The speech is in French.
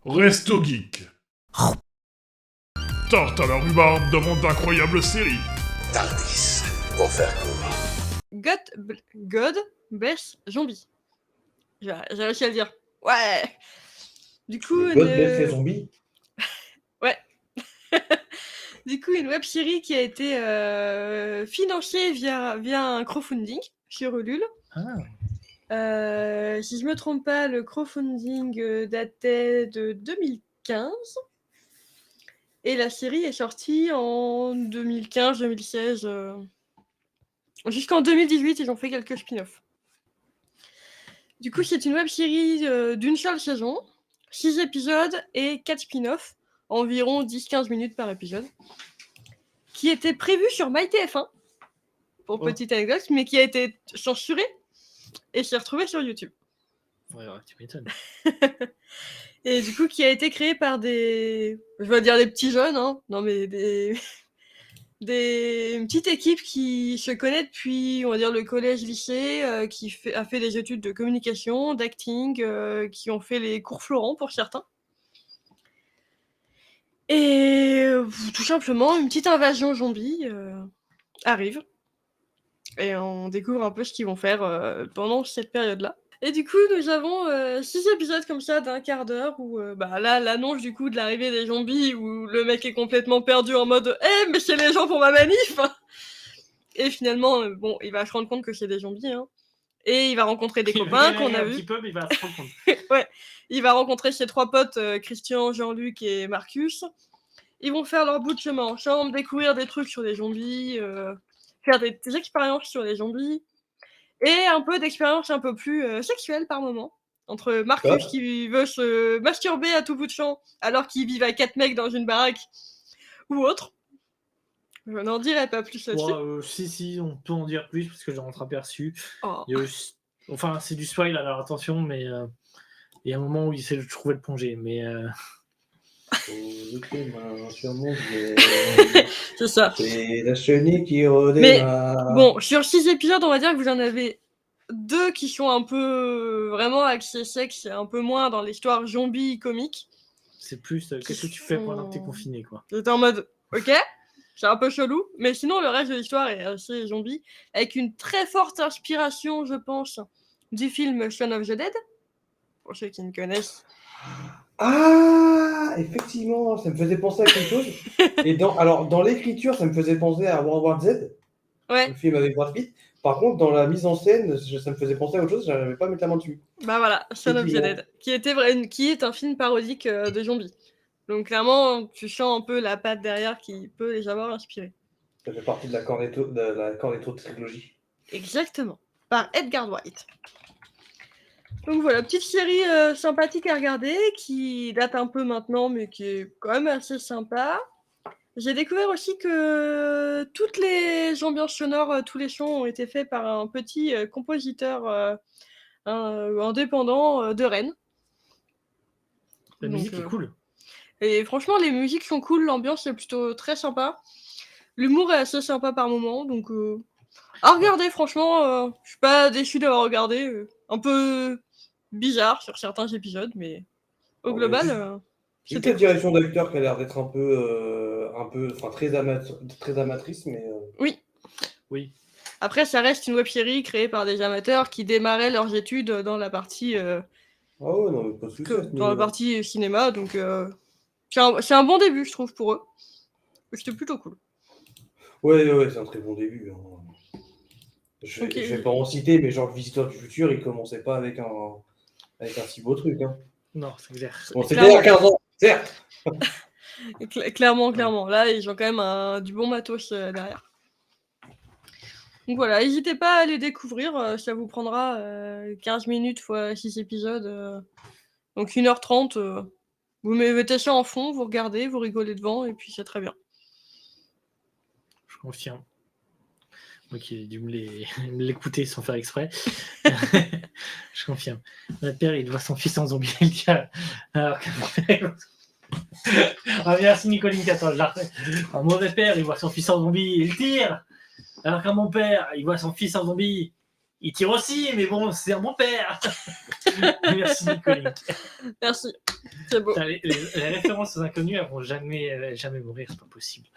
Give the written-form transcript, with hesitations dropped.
Resto Geek. Tarte à la rhubarbe demande d'incroyables séries. Tardis, pour faire court. God bless Zombie. J'ai réussi à le dire. Ouais. Du coup, Le God bless les zombies. Ouais. Du coup, une web série qui a été financée via un crowdfunding sur Ulule. Si je me trompe pas, le crowdfunding datait de 2015. Et la série est sortie en 2015-2016. Jusqu'en 2018, ils ont fait quelques spin-offs. Du coup, c'est une web série d'une seule saison, 6 épisodes et 4 spin-offs, environ 10-15 minutes par épisode, qui était prévu sur MyTF1, pour petite anecdote, mais qui a été censuré et s'est retrouvé sur YouTube. Ouais, tu m'étonnes. Et du coup, qui a été créé par je vais dire des petits jeunes, hein, non mais une petite équipe qui se connaît depuis, on va dire, le collège-lycée, qui a fait des études de communication, d'acting, qui ont fait les cours Florent pour certains. Et tout simplement, une petite invasion zombie arrive. Et on découvre un peu ce qu'ils vont faire pendant cette période-là. Et du coup, nous avons 6 épisodes comme ça d'un quart d'heure où là, l'annonce du coup de l'arrivée des zombies où le mec est complètement perdu en mode « mais c'est les gens pour ma manif !» Et finalement, il va se rendre compte que c'est des zombies. Hein. Et il va rencontrer des copains qu'on a vus. Un petit peu, mais il va se rendre compte. Ouais. Il va rencontrer ses 3 potes, Christian, Jean-Luc et Marcus. Ils vont faire leur bout de chemin ensemble, découvrir des trucs sur les zombies, faire des expériences sur les zombies. Et un peu d'expérience un peu plus sexuelle par moment. Entre Marcus qui veut se masturber à tout bout de champ alors qu'ils vivent à 4 mecs dans une baraque ou autre. Je n'en dirai pas plus là-dessus. Si, on peut en dire plus parce que j'ai entreaperçu. Oh. Enfin, c'est du spoil, alors attention, mais il y a un moment où il essaie de trouver le plongée. Mais. C'est ça. C'est la chenille qui redémarre. Mais bon, sur 6 épisodes, on va dire que vous en avez 2 qui sont un peu vraiment axés sexe et un peu moins dans l'histoire zombie comique. C'est plus qu'est-ce que tu fais pendant que t'es confiné, quoi. J'étais en mode ok, c'est un peu chelou, mais sinon le reste de l'histoire est assez zombie, avec une très forte inspiration, je pense, du film Shaun of the Dead, pour ceux qui me connaissent. Ah, effectivement, ça me faisait penser à quelque chose. Et dans l'écriture, ça me faisait penser à World War Z, le film avec Brad Pitt. Par contre, dans la mise en scène, ça me faisait penser à autre chose, j'arrivais pas à mettre la main dessus. Bah voilà, Shaun of the Dead, qui est un film parodique de zombies. Donc clairement, tu sens un peu la patte derrière qui peut les avoir inspirés. Ça fait partie de la Cornetto trilogie. Exactement, par Edgar Wright. Donc voilà, petite série sympathique à regarder, qui date un peu maintenant, mais qui est quand même assez sympa. J'ai découvert aussi que toutes les ambiances sonores, tous les sons ont été faits par un petit compositeur indépendant de Rennes. La musique est cool. Et franchement, les musiques sont cool, l'ambiance est plutôt très sympa. L'humour est assez sympa par moment, donc à regarder, franchement, je suis pas déçu d'avoir regardé. Un peu bizarre sur certains épisodes, mais au global, j'ai cette direction d'acteur qui a l'air d'être un peu très amatrice, mais oui. Après, ça reste une web-série créée par des amateurs qui démarraient leurs études dans la partie dans la partie cinéma, donc c'est un bon début, je trouve, pour eux. C'était plutôt cool. Ouais, c'est un très bon début. Hein. Je vais pas en citer, mais genre le Visiteur du Futur, il commençait pas avec un si beau truc. Hein. Non, c'est clair. Bon, c'était il y a 15 ans, certes. Clairement. Là, ils ont quand même du bon matos derrière. Donc voilà, n'hésitez pas à les découvrir. Ça vous prendra 15 minutes x 6 épisodes. Donc 1h30. Vous mettez ça en fond, vous regardez, vous rigolez devant, et puis c'est très bien. Je confirme. Moi qui ai dû me l'écouter sans faire exprès. Je confirme. Mon père, il voit son fils en zombie. Alors que mon père... merci Nicoline 14, je la refais. Un mauvais père, il voit son fils en zombie, il tire. Alors que mon père, il voit son fils en zombie, Il tire aussi, mais bon, c'est mon père. Merci, Nicolique. Merci. C'est beau. Les références aux inconnus, elles vont jamais mourir, c'est pas possible.